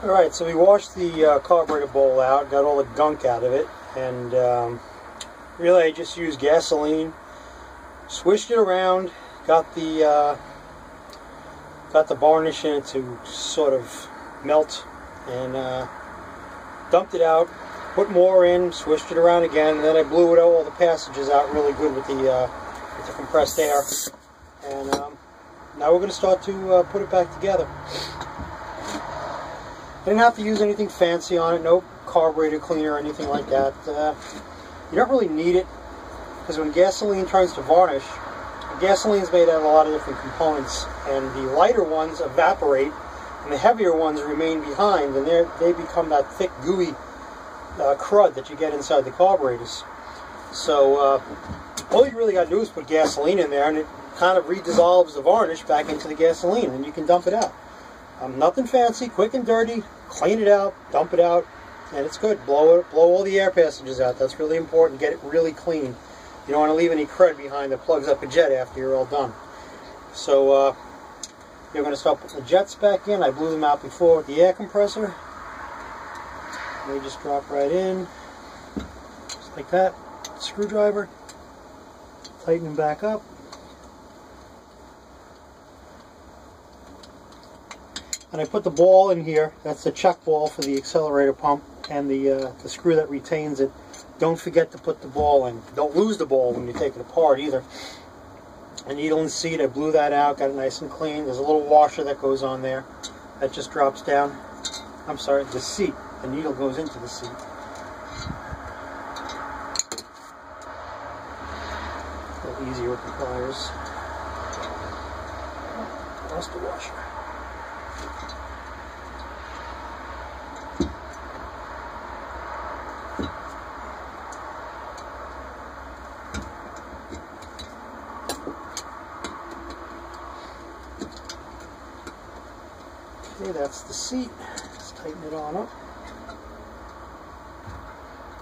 Alright, so we washed the carburetor bowl out, got all the gunk out of it, and really I just used gasoline, swished it around, got the varnish in it to sort of melt, and dumped it out, put more in, swished it around again, and then I blew it all the passages out really good with the compressed air, and now we're going to start to put it back together. I didn't have to use anything fancy on it, no carburetor cleaner or anything like that. You don't really need it, because when gasoline turns to varnish, gasoline is made out of a lot of different components, and the lighter ones evaporate, and the heavier ones remain behind, and they become that thick, gooey crud that you get inside the carburetors. So all you really got to do is put gasoline in there, and it kind of redissolves the varnish back into the gasoline, and you can dump it out. Nothing fancy, quick and dirty. Clean it out, dump it out, and it's good. Blow all the air passages out. That's really important. Get it really clean. You don't want to leave any crud behind that plugs up a jet after you're all done. So you're going to start putting the jets back in. I blew them out before with the air compressor. They just drop right in, just like that. Screwdriver. Tighten them back up. And I put the ball in here. That's the chuck ball for the accelerator pump, and the screw that retains it. Don't forget to put the ball in. Don't lose the ball when you take it apart either. A needle and seat, I blew that out, got it nice and clean. There's a little washer that goes on there. That just drops down. I'm sorry, the seat. The needle goes into the seat. A little easier with the pliers. Lost the washer. Okay, that's the seat. Let's tighten it on up.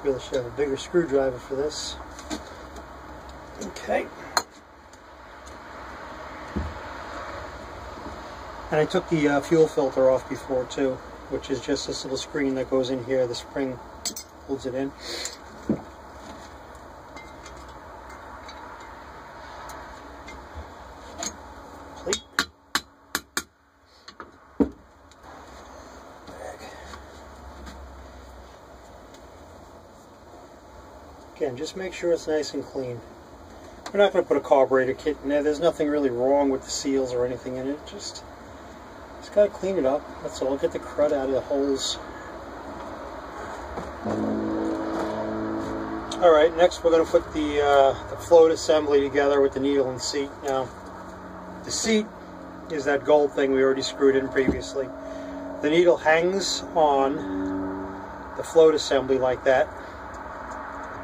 Really should have a bigger screwdriver for this. Okay. And I took the fuel filter off before too, which is just this little screen that goes in here. The spring holds it in. Again, just make sure it's nice and clean. We're not going to put a carburetor kit in there. There's nothing really wrong with the seals or anything in it. Just got to clean it up. That's all. Get the crud out of the holes. Alright, next we're going to put the float assembly together with the needle and seat. Now, the seat is that gold thing we already screwed in previously. The needle hangs on the float assembly like that.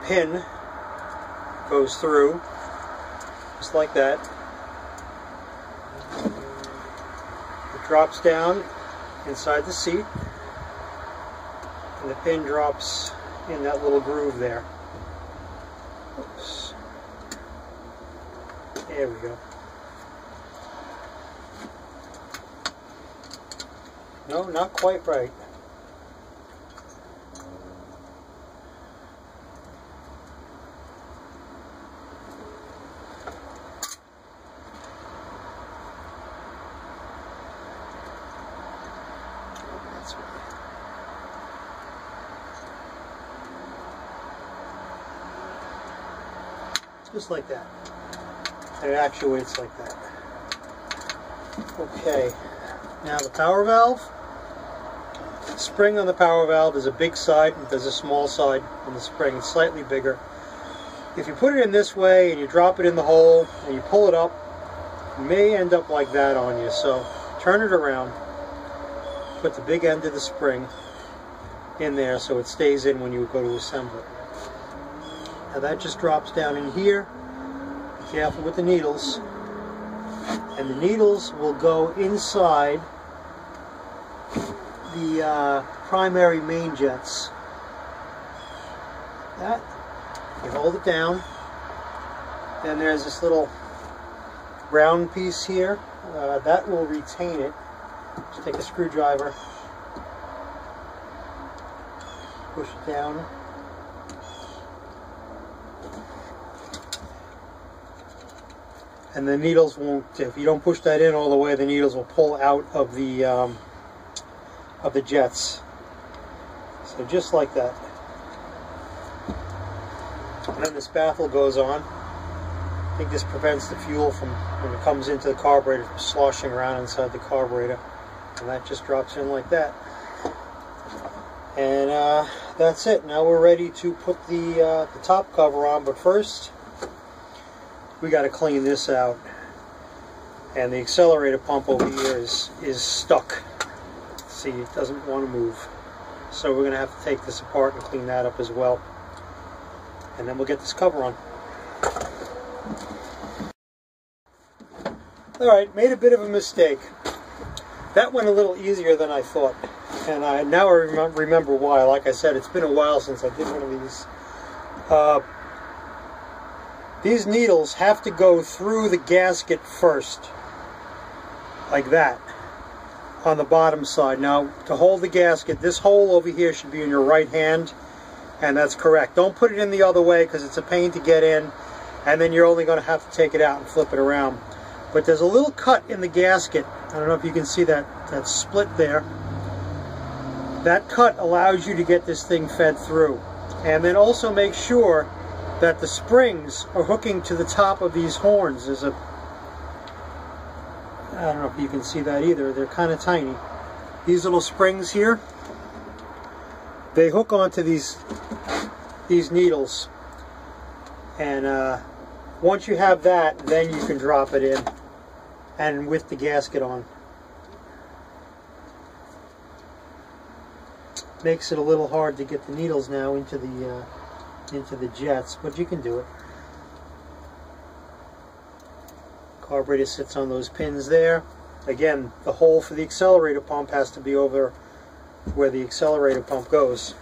Pin goes through just like that. It drops down inside the seat, and the pin drops in that little groove there. Oops. There we go. No, not quite right. Just like that. And it actuates like that. Okay, now the power valve. The spring on the power valve is a big side, and there's a small side on the spring. It's slightly bigger. If you put it in this way and you drop it in the hole and you pull it up, you may end up like that on you. So turn it around, put the big end of the spring in there so it stays in when you go to assemble it. Now that just drops down in here. Be careful with the needles. And the needles will go inside the primary main jets. That, you hold it down. Then there's this little round piece here. That will retain it. Just take a screwdriver, push it down. And the needles won't, if you don't push that in all the way, the needles will pull out of the jets. So just like that. And then this baffle goes on. I think this prevents the fuel from, when it comes into the carburetor, from sloshing around inside the carburetor. And that just drops in like that. And that's it. Now we're ready to put the top cover on, but first we got to clean this out. And the accelerator pump over here is stuck. See, it doesn't want to move. So we're going to have to take this apart and clean that up as well. And then we'll get this cover on. Alright, made a bit of a mistake. That went a little easier than I thought. And now I remember why. Like I said, it's been a while since I did one of these. These needles have to go through the gasket first. Like that. On the bottom side. Now, to hold the gasket, this hole over here should be in your right hand. And that's correct. Don't put it in the other way because it's a pain to get in. And then you're only going to have to take it out and flip it around. But there's a little cut in the gasket. I don't know if you can see that split there. That cut allows you to get this thing fed through. And then also make sure that the springs are hooking to the top of these horns. There's a, I don't know if you can see that either. They're kind of tiny. These little springs here, they hook onto these needles. And once you have that, then you can drop it in. And with the gasket on. Makes it a little hard to get the needles now into the jets, but you can do it. Carburetor sits on those pins there. Again, the hole for the accelerator pump has to be over where the accelerator pump goes.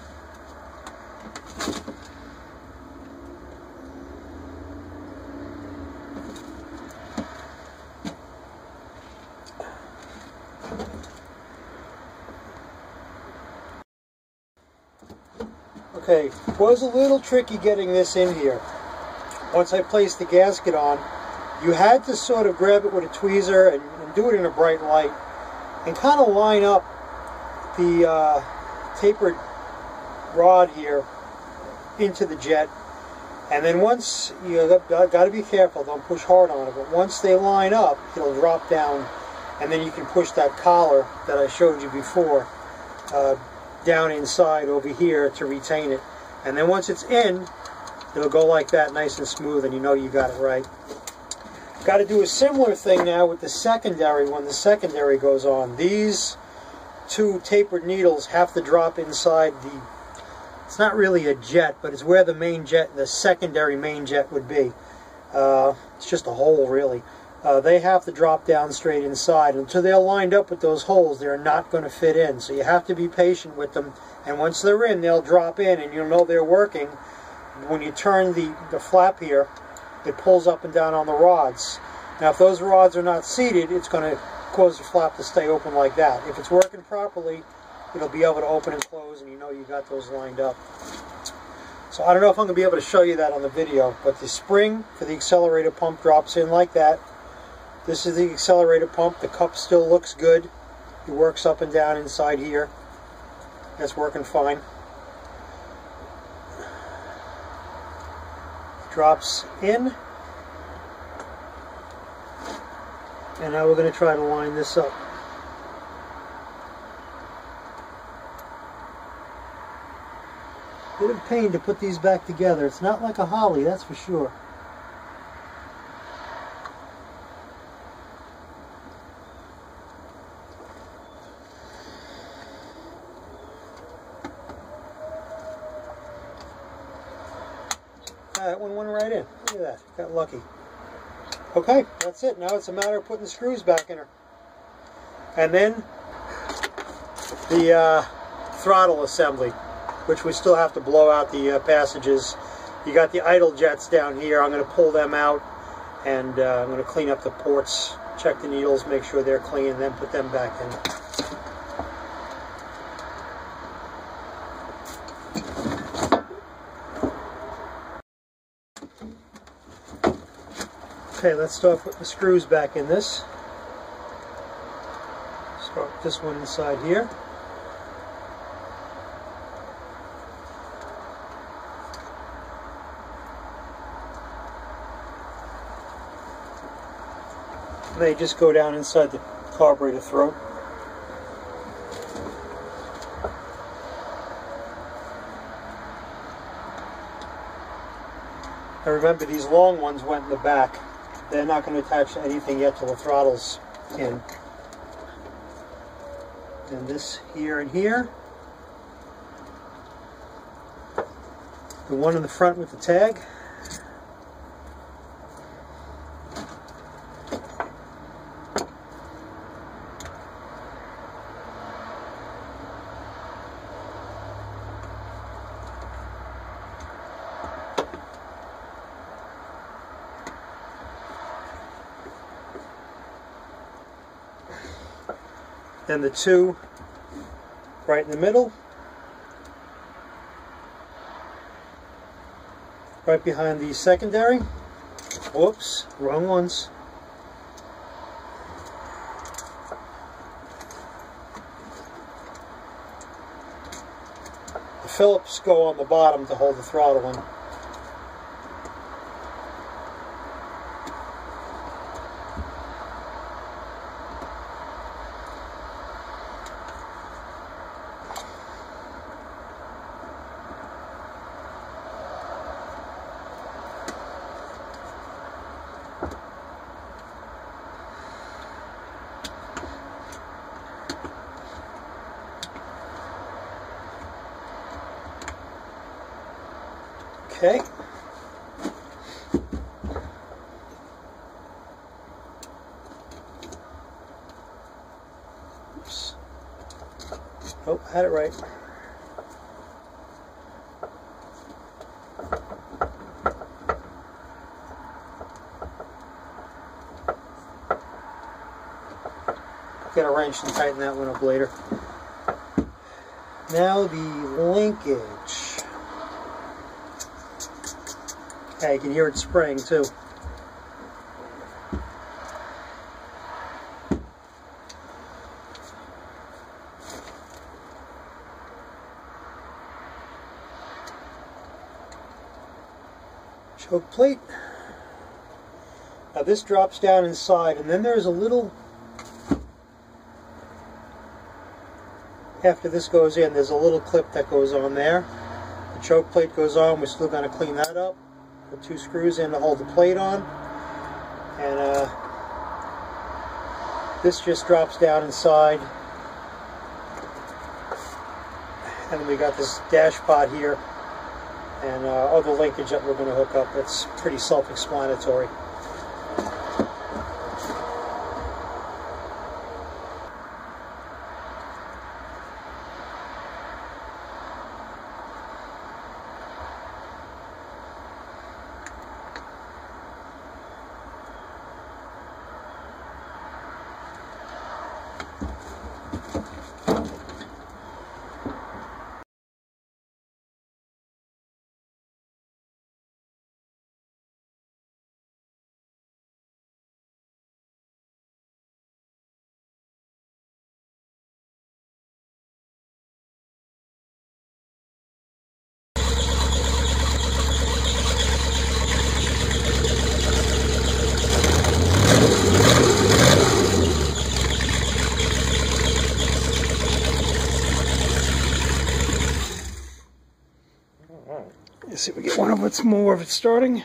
Okay, it was a little tricky getting this in here. Once I placed the gasket on, you had to sort of grab it with a tweezer and do it in a bright light and kind of line up the tapered rod here into the jet. And then once, you got to be careful, don't push hard on it, but once they line up, it'll drop down, and then you can push that collar that I showed you before down inside over here to retain it. And then once it's in, it'll go like that, nice and smooth, and you know you got it right. Got to do a similar thing now with the secondary when the secondary goes on. These two tapered needles have to drop inside the, it's not really a jet, but it's where the main jet, the secondary main jet would be. It's just a hole really. They have to drop down straight inside. Until they're lined up with those holes, they're not going to fit in. So you have to be patient with them. And once they're in, they'll drop in, and you'll know they're working. When you turn the flap here, it pulls up and down on the rods. Now, if those rods are not seated, it's going to cause the flap to stay open like that. If it's working properly, it'll be able to open and close, and you know you got those lined up. So I don't know if I'm going to be able to show you that on the video, but the spring for the accelerator pump drops in like that. This is the accelerator pump. The cup still looks good. It works up and down inside here. That's working fine. Drops in. And now we're going to try to line this up. Bit of pain to put these back together. It's not like a holly, that's for sure. That one went right in. Look at that. Got lucky. Okay, that's it. Now it's a matter of putting the screws back in her. And then the throttle assembly, which we still have to blow out the passages. You got the idle jets down here. I'm going to pull them out, and I'm going to clean up the ports, check the needles, make sure they're clean, then put them back in. Okay, let's start putting the screws back in this. Start with this one inside here. They just go down inside the carburetor throat. Now remember, these long ones went in the back. They're not going to attach to anything yet till the throttle's in. And this here and here. The one in the front with the tag. Then the two right in the middle, right behind the secondary. Whoops, wrong ones. The Phillips go on the bottom to hold the throttle in. Okay. Oops. Oh, I had it right. Get a wrench and tighten that one up later. Now the linkage. Okay, you can hear it spraying too. Choke plate. Now this drops down inside, and then there's a little, after this goes in, there's a little clip that goes on there. The choke plate goes on, we're still going to clean that up. Put two screws in to hold the plate on, and this just drops down inside, and then we got this dash pod here and other linkage that we're going to hook up. That's pretty self-explanatory. Let's see if we get one of what's more of it starting.